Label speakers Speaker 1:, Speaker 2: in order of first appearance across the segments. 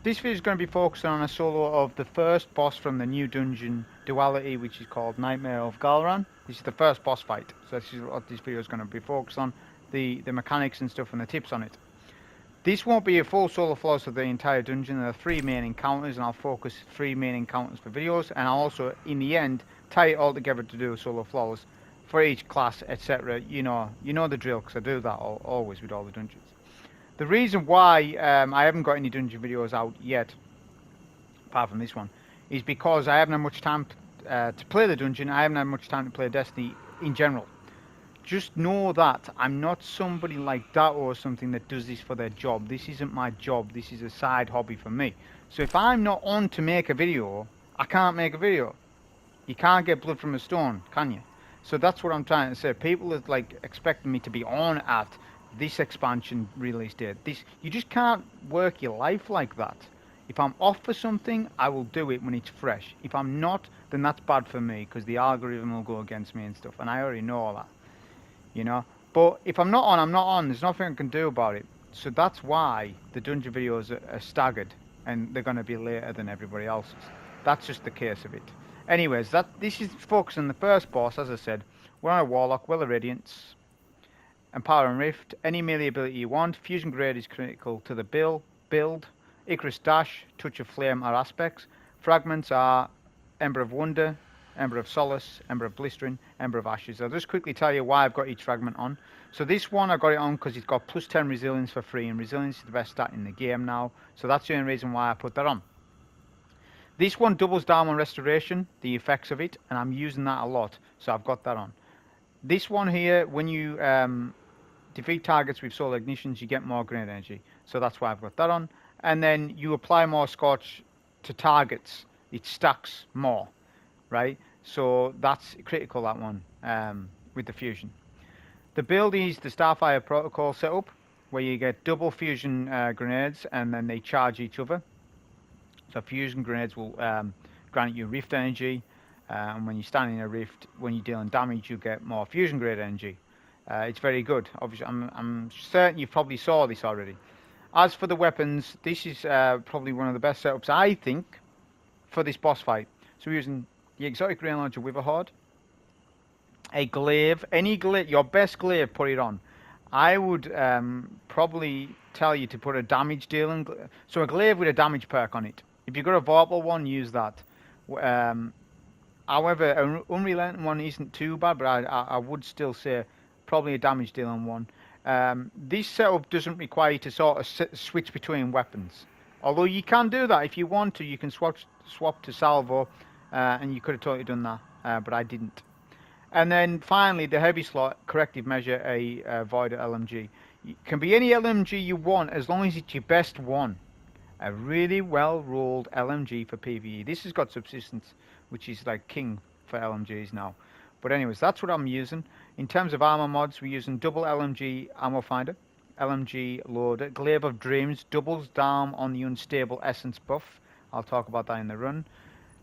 Speaker 1: this video is going to be focusing on a solo of the first boss from the new Dungeon Duality, which is called Nightmare of Gahlran. This is the first boss fight, so this is what this video is going to be focused on, the mechanics and stuff and the tips on it. This won't be a full solo flawless of the entire dungeon. There are 3 main encounters, and I'll focus 3 main encounters for videos, and I'll also, in the end, tie it all together to do a solo flawless for each class, etc. You know the drill, because I do that always with all the dungeons. The reason why I haven't got any dungeon videos out yet, apart from this one, is because I haven't had much time to play the dungeon. I haven't had much time to play Destiny in general. Just know that I'm not somebody like that or something that does this for their job. This isn't my job. This is a side hobby for me. So if I'm not on to make a video, I can't make a video. You can't get blood from a stone, can you? So that's what I'm trying to say. People are like expecting me to be on at this expansion release date. You just can't work your life like that. If I'm off for something, I will do it when it's fresh. If I'm not, then that's bad for me, because the algorithm will go against me and stuff, and I already know all that, you know. But if I'm not on, I'm not on. There's nothing I can do about it. So that's why the dungeon videos are staggered, and they're going to be later than everybody else's. That's just the case of it. Anyways, this is focusing on the first boss. As I said, we're on a Warlock, well, a Radiance. Empower and Rift, any melee ability you want. Fusion Grade is critical to the build. Icarus Dash, Touch of Flame are aspects. Fragments are Ember of Wonder, Ember of Solace, Ember of Blistering, Ember of Ashes. I'll just quickly tell you why I've got each fragment on. So this one I got it on because it's got plus 10 resilience for free, and resilience is the best stat in the game now. So that's the only reason why I put that on. This one doubles down on restoration, the effects of it, and I'm using that a lot, so I've got that on. This one here, when you defeat targets with solar ignitions, you get more grenade energy. So that's why I've got that on. And then you apply more scorch to targets. It stacks more, right? So that's critical, that one, with the fusion. The build is the Starfire protocol setup, where you get double fusion grenades, and then they charge each other. So fusion grenades will grant you rift energy. And when you stand in a rift, when you're dealing damage, you get more fusion grade energy. It's very good. Obviously, I'm certain you probably saw this already. As for the weapons, this is probably one of the best setups, I think, for this boss fight. So we're using the exotic grain launcher Witherhoard, a glaive, any glaive, your best glaive, put it on. I would probably tell you to put a damage dealing, so a glaive with a damage perk on it. If you've got a Vorpal one, use that. However, an unrelenting one isn't too bad, but I would still say probably a damage dealing one. This setup doesn't require you to sort of switch between weapons. Although you can do that if you want to. You can swap to salvo, and you could have totally done that, but I didn't. And then finally, the heavy slot, Corrective Measure, a Void LMG. It can be any LMG you want as long as it's your best one. A really well-rolled LMG for PvE. This has got subsistence, which is like king for LMGs now. But anyways, that's what I'm using. In terms of armor mods, we're using double LMG ammo finder, LMG loader, Glaive of Dreams, doubles down on the unstable essence buff. I'll talk about that in the run.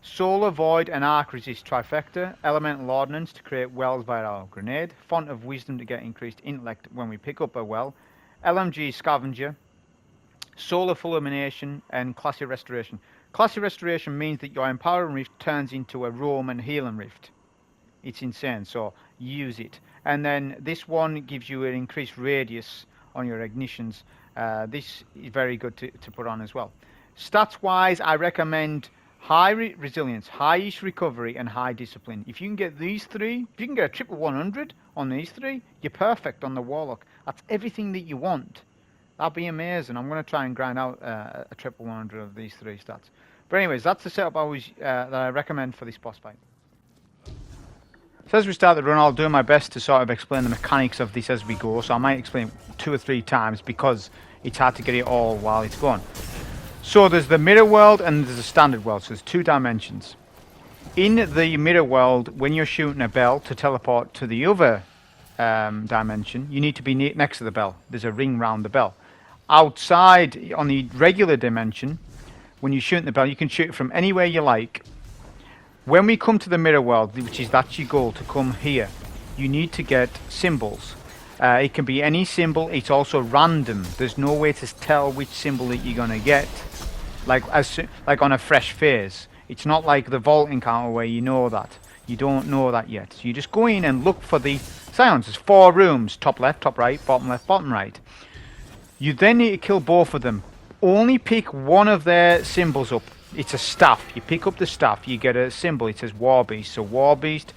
Speaker 1: Solar Void and Arc Resist trifecta, Elemental Ordnance to create wells via our grenade, Font of Wisdom to get increased intellect when we pick up a well, LMG Scavenger, Solar Fulmination, and Classy Restoration. Classy Restoration means that your Empowering Rift turns into a Roman Healing Rift. It's insane, so use it. And then this one gives you an increased radius on your ignitions. This is very good to put on as well. Stats wise, I recommend high resilience, high-ish recovery, and high discipline. If you can get these 3, if you can get a triple 100 on these 3, you're perfect on the Warlock. That's everything that you want. That'd be amazing. I'm going to try and grind out a triple 100 of these 3 stats. But anyways, that's the setup that I recommend for this boss fight. So as we start the run, I'll do my best to sort of explain the mechanics of this as we go. So I might explain 2 or 3 times because it's hard to get it all while it's going. So there's the mirror world and there's the standard world. So there's 2 dimensions. In the mirror world, when you're shooting a bell to teleport to the other dimension, you need to be next to the bell. There's a ring round the bell. Outside, on the regular dimension, when you're shooting the bell, you can shoot it from anywhere you like. When we come to the mirror world, which is that's your goal, to come here, you need to get symbols. It can be any symbol. It's also random. There's no way to tell which symbol that you're going to get. like like on a fresh phase. It's not like the vault encounter where you know that. You don't know that yet. So you just go in and look for the scions. There's 4 rooms, top left, top right, bottom left, bottom right. You then need to kill both of them. Only pick one of their symbols up. It's a staff. You pick up the staff, you get a symbol. It says War Beast. So War Beast,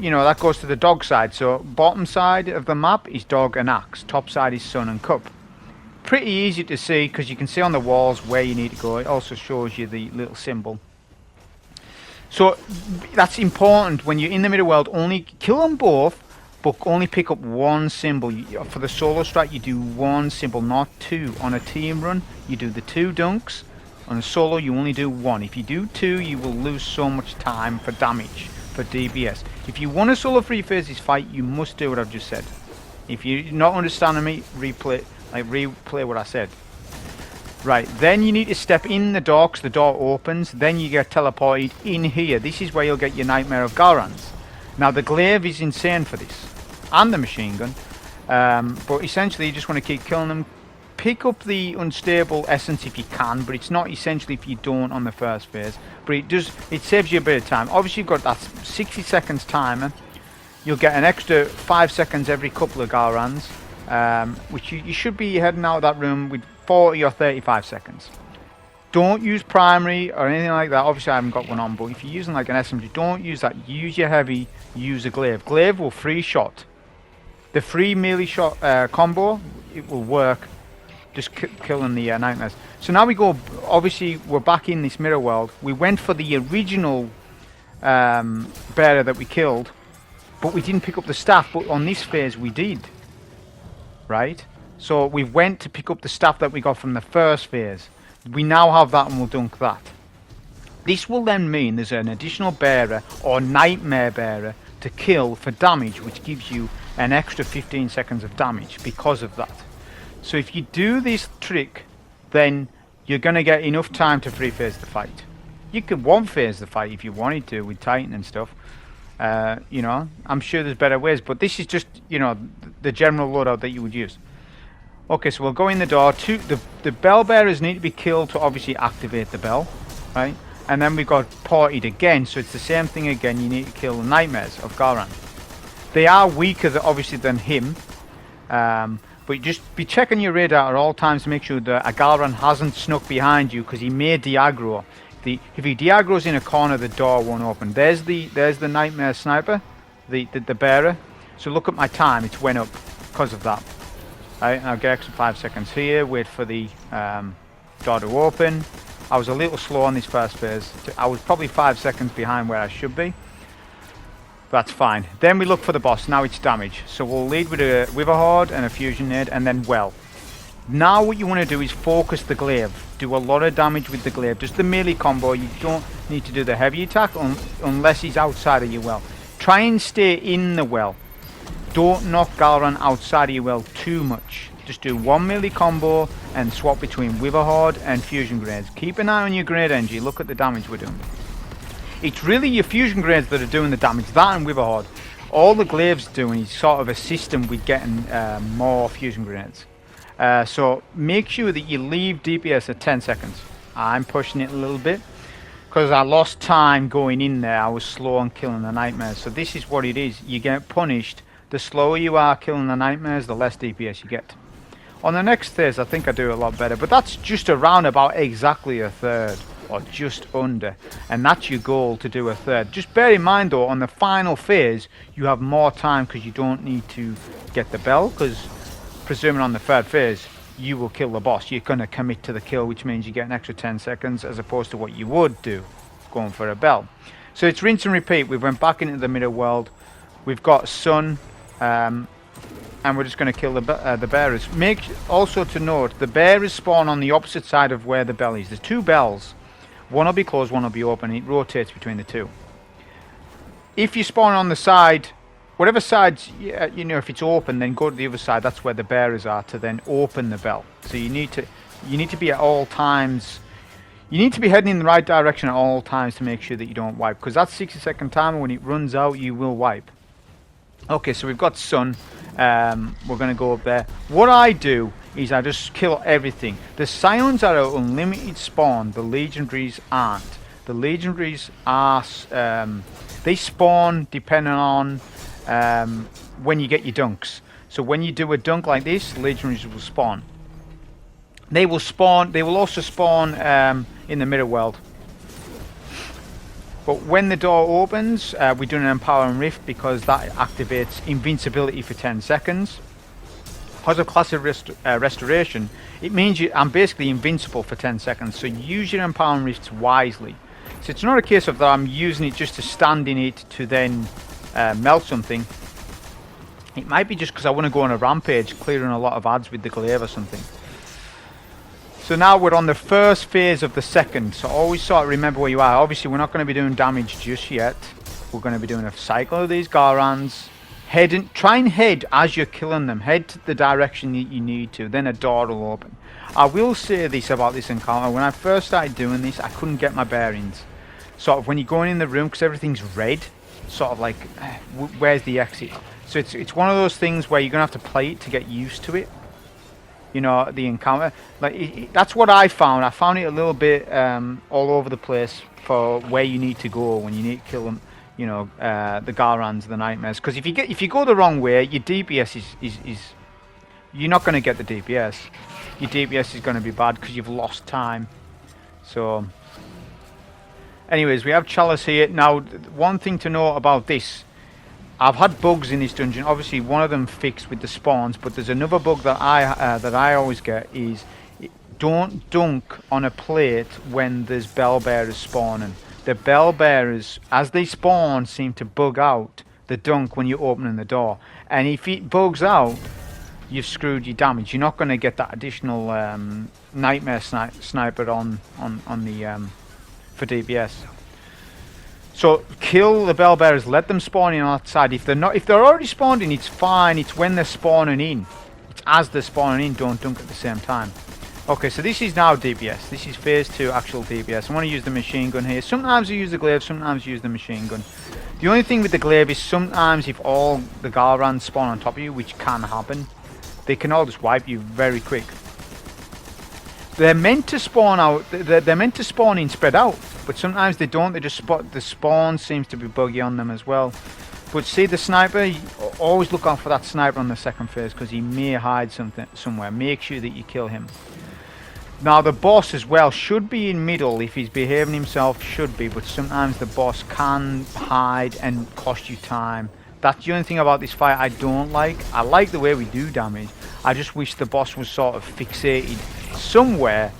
Speaker 1: you know, that goes to the dog side. So bottom side of the map is dog and axe. Top side is sun and cup. Pretty easy to see because you can see on the walls where you need to go. It also shows you the little symbol. So that's important when you're in the middle world. Only kill them both, but only pick up one symbol. For the solo strat, you do one symbol, not 2. On a team run, you do the 2 dunks. On a solo, you only do 1. If you do 2, you will lose so much time for damage, for DPS. If you want a solo free phases fight, you must do what I've just said. If you're not understanding me, replay what I said. Right, then you need to step in the door because the door opens. Then you get teleported in here. This is where you'll get your Nightmare of Gahlran's. Now the glaive is insane for this, and the machine gun. But essentially you just want to keep killing them. Pick up the unstable essence if you can, but it's not essential if you don't on the first phase. But it saves you a bit of time. Obviously you've got that 60 seconds timer. You'll get an extra 5 seconds every couple of Gahlran's. Which you should be heading out of that room with 40 or 35 seconds. Don't use primary or anything like that. Obviously I haven't got one on, but if you're using like an SMG, don't use that. Use your heavy, use a glaive. Glaive will free shot. The free melee shot combo, it will work. Just killing the nightmares. So now we go, obviously we're back in this mirror world. We went for the original bearer that we killed, but we didn't pick up the staff, but on this phase we did. Right? So we went to pick up the staff that we got from the first phase. We now have that and we'll dunk that. This will then mean there's an additional bearer or nightmare bearer to kill for damage, which gives you an extra 15 seconds of damage because of that. So if you do this trick, then you're going to get enough time to free phase the fight. You could one phase the fight if you wanted to with Titan and stuff. You know, I'm sure there's better ways, but this is just, you know, the general loadout that you would use. Okay, so we'll go in the door. The bell bearers need to be killed to obviously activate the bell, right? And then we've got ported again, so it's the same thing again. You need to kill the nightmares of Gahlran. They are weaker, obviously, than him, but just be checking your radar at all times to make sure that a Gahlran hasn't snuck behind you, because he may de-aggro. If he de-aggro's in a corner, the door won't open. There's the nightmare sniper, the bearer. So look at my time; it's went up because of that. Right, I'll get extra 5 seconds here. Wait for the door to open. I was a little slow on this first phase. I was probably 5 seconds behind where I should be. That's fine. Then we look for the boss. Now it's damage. So we'll lead with a Witherhoard and a fusion nade, and then well. Now what you want to do is focus the glaive. Do a lot of damage with the glaive. Just the melee combo. You don't need to do the heavy attack unless he's outside of your well. Try and stay in the well. Don't knock Gahlran outside of your well too much. Just do one melee combo and swap between Witherhoard and fusion grenades. Keep an eye on your grenade engine. Look at the damage we're doing. It's really your fusion grenades that are doing the damage. That and Witherhoard. All the glaive's doing is sort of a system with getting more fusion grenades. So make sure that you leave DPS at 10 seconds. I'm pushing it a little bit because I lost time going in there. I was slow on killing the nightmares. So this is what it is. You get punished. The slower you are killing the nightmares, the less DPS you get. On the next phase, I think I do a lot better, but that's just around about exactly a third, or just under, and that's your goal, to do a third. Just bear in mind though, on the final phase, you have more time because you don't need to get the bell, because presuming on the third phase, you will kill the boss. You're going to commit to the kill, which means you get an extra 10 seconds as opposed to what you would do going for a bell. So it's rinse and repeat. We went back into the middle world. We've got sun. And we're just going to kill the bearers. Make also to note, the bearers spawn on the opposite side of where the bell is. There's 2 bells. One will be closed, one will be open. It rotates between the 2. If you spawn on the side, whatever side, you know, if it's open, then go to the other side. That's where the bearers are, to then open the bell. So you need to be at all times. You need to be heading in the right direction at all times to make sure that you don't wipe. Because that 60-second timer, when it runs out, you will wipe. Okay, so we've got sun. We're going to go up there. What I do is I just kill everything. The Scions are an unlimited spawn. The Legendaries aren't. The Legendaries are... they spawn depending on when you get your dunks. So when you do a dunk like this, Legendaries will spawn. They will spawn. They will also spawn in the middle world. But when the door opens, we're doing an Empowering Rift because that activates invincibility for 10 seconds. Because of Classic Restoration, it means I'm basically invincible for 10 seconds. So use your Empowering Rifts wisely. So it's not a case of that I'm using it just to stand in it to then melt something. It might be just because I want to go on a rampage, clearing a lot of ads with the glaive or something. So now we're on the first phase of the second, so always sort of remember where you are. Obviously we're not going to be doing damage just yet. We're going to be doing a cycle of these Gahlrans. Try and head as you're killing them. Head to the direction that you need to, then a door will open. I will say this about this encounter. When I first started doing this, I couldn't get my bearings. Sort of when you're going in the room, because everything's red, sort of like, where's the exit? So it's one of those things where you're going to have to play it to get used to it. You know, the encounter, like that's what I found. I found it a little bit all over the place for where you need to go when you need to kill them. You know, the Gahlrans, the Nightmares. Because if you go the wrong way, your DPS is you're not going to get the DPS. Your DPS is going to be bad because you've lost time. So, anyways, we have Chalice here now. One thing to know about this. I've had bugs in this dungeon. Obviously, one of them fixed with the spawns, but there's another bug that I always get is don't dunk on a plate when there's bell bearers spawning. The bell bearers, as they spawn, seem to bug out the dunk when you're opening the door. And if it bugs out, you've screwed your damage. You're not going to get that additional nightmare sniper on the for DPS. So kill the bell bearers, let them spawn in outside. If they're already spawned in, it's fine. It's when they're spawning in. It's as they're spawning in, don't dunk at the same time. Okay, so this is now DPS. This is phase 2 actual DPS. I want to use the machine gun here. Sometimes I use the glaive, sometimes I use the machine gun. The only thing with the glaive is sometimes if all the Gahlrans spawn on top of you, which can happen, they can all just wipe you very quick. They're meant to spawn out. They're meant to spawn in spread out, but sometimes they don't. They just spot the spawn seems to be buggy on them as well. But see the sniper. Always look out for that sniper on the second phase because he may hide somewhere. Make sure that you kill him. Now the boss as well should be in middle if he's behaving himself. Should be, but sometimes the boss can hide and cost you time. That's the only thing about this fight I don't like. I like the way we do damage. I just wish the boss was sort of fixated somewhere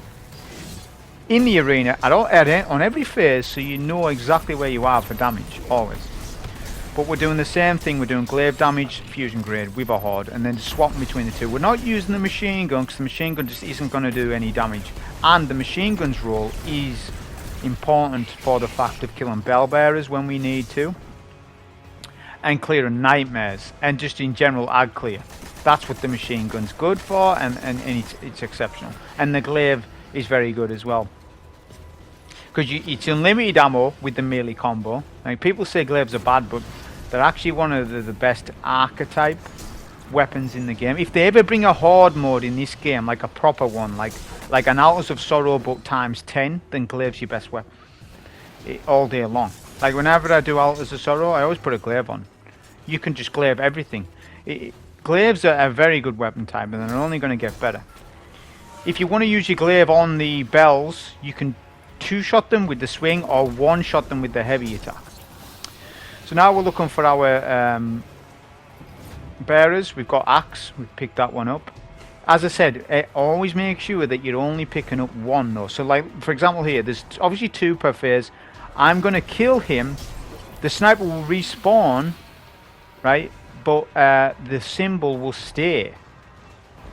Speaker 1: in the arena on every phase so you know exactly where you are for damage, always. But we're doing the same thing. We're doing glaive damage, fusion grade, Witherhoard, and then swapping between the two. We're not using the machine gun because the machine gun just isn't going to do any damage. And the machine gun's role is important for the fact of killing bell bearers when we need to. And clearing nightmares. And just in general, ag clear. That's what the machine gun's good for, and it's exceptional. And the glaive is very good as well. Because it's unlimited ammo with the melee combo. Like, people say glaives are bad, but they're actually one of the best archetype weapons in the game. If they ever bring a horde mode in this game, like a proper one, like an Altars of Sorrow but times 10, then glaive's your best weapon. All day long. Like whenever I do Altars of Sorrow, I always put a glaive on. You can just glaive everything. Glaives are a very good weapon type, and they're only going to get better. If you want to use your glaive on the bells, you can 2-shot them with the swing or 1-shot them with the heavy attack. So now we're looking for our bearers. We've got axe. We've picked that one up. As I said, always make sure that you're only picking up one though. So like, for example here, there's obviously 2 per phase. I'm going to kill him. The sniper will respawn, right? But the symbol will stay.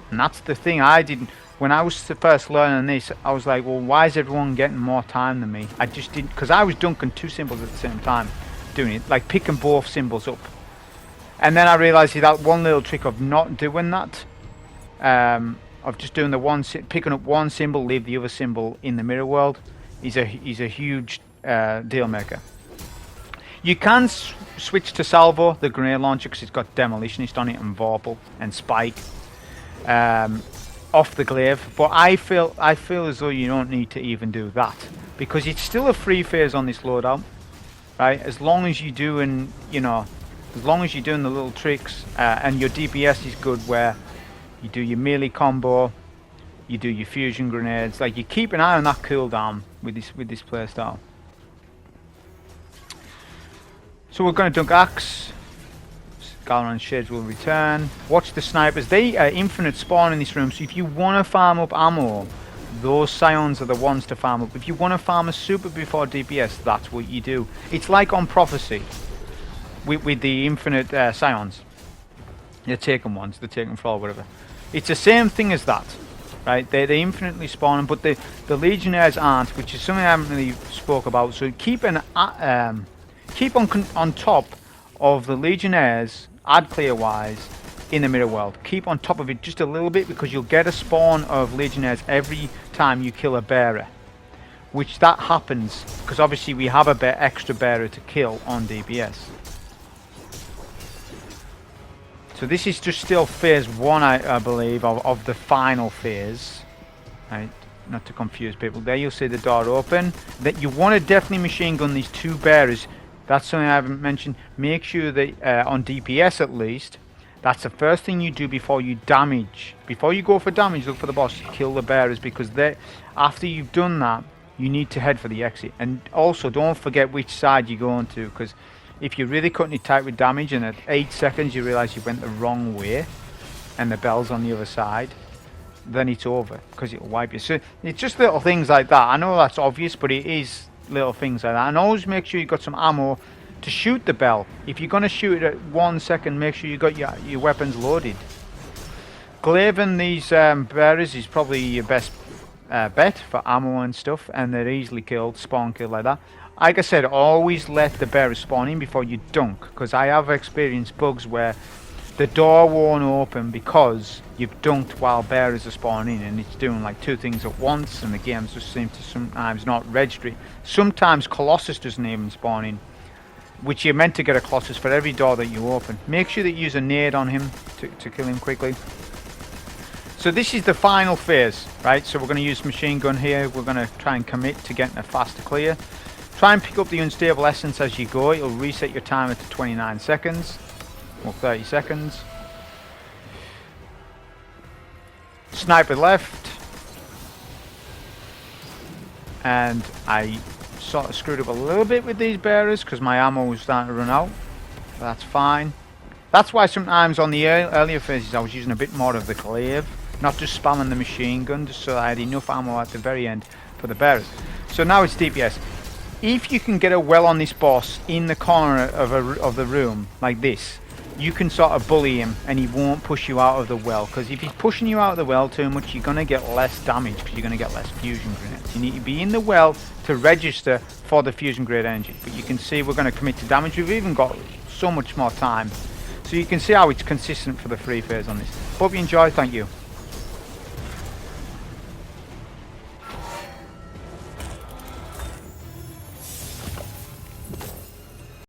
Speaker 1: And that's the thing I didn't... When I was first learning this, I was like, well, why is everyone getting more time than me? I just didn't... Because I was dunking 2 symbols at the same time. Doing it. Like picking both symbols up. And then I realised that one little trick of not doing that. Of just doing the one... Picking up one symbol, leave the other symbol in the mirror world. Is a huge deal maker. You can switch to Salvo, the grenade launcher, because it's got Demolitionist on it and Vorpal and Spike off the glaive. But I feel as though you don't need to even do that, because it's still a free phase on this loadout, right? As long as you're doing, you know, as long as you're doing the little tricks and your DPS is good, where you do your melee combo, you do your fusion grenades, like you keep an eye on that cooldown with this playstyle. So we're going to dunk axe. Gahlran shades will return. Watch the snipers. They are infinite spawn in this room, so if you want to farm up ammo, those scions are the ones to farm up. If you want to farm a super before DPS, that's what you do. It's like on Prophecy with the infinite scions. They're taken ones, they're taken for all, whatever. It's the same thing as that, right? They're infinitely spawning, but the Legionnaires aren't, which is something I haven't really spoke about. So keep on top of the Legionnaires, ad clear wise, in the middle world. Keep on top of it just a little bit, because you'll get a spawn of Legionnaires every time you kill a bearer. Which that happens because obviously we have a extra bearer to kill on DPS. So this is just still phase 1, I believe, of the final phase. Right, not to confuse people. There you'll see the door open. That you want to definitely machine gun these 2 bearers. That's something I haven't mentioned. Make sure that on DPS at least, that's the first thing you do before you damage. Before you go for damage, look for the boss. Kill the bearers, because after you've done that, you need to head for the exit. And also don't forget which side you're going to, because if you're really cutting it tight with damage and at 8 seconds you realise you went the wrong way and the bell's on the other side, then it's over, because it'll wipe you. So it's just little things like that. I know that's obvious, but it is little things like that. And always make sure you've got some ammo to shoot the bell. If you're going to shoot it at 1 second, make sure you got your weapons loaded. Glaving these bearers is probably your best bet for ammo and stuff, and they're easily killed, spawn killed like that. Like I said, always let the bearers spawn in before you dunk, because I have experienced bugs where the door won't open because you've dunked while bearers are spawning in, and it's doing like 2 things at once, and the games just seem to sometimes not register it. Sometimes Colossus doesn't even spawn in, which you're meant to get a Colossus for every door that you open. Make sure that you use a nade on him to kill him quickly. So this is the final phase, right? So we're going to use machine gun here. We're going to try and commit to getting a faster clear. Try and pick up the unstable essence as you go. It'll reset your timer to 29 seconds. Or 30 seconds. Sniper left. And I sort of screwed up a little bit with these bearers because my ammo was starting to run out. But that's fine. That's why sometimes on the earlier phases I was using a bit more of the glaive. Not just spamming the machine gun, just so I had enough ammo at the very end for the bearers. So now it's DPS. If you can get a well on this boss in the corner of the room, like this, you can sort of bully him and he won't push you out of the well. Because if he's pushing you out of the well too much, you're going to get less damage, because you're going to get less fusion grenades. You need to be in the well to register for the fusion grenade energy. But you can see we're going to commit to damage. We've even got so much more time. So you can see how it's consistent for the free phase on this. Hope you enjoy. Thank you.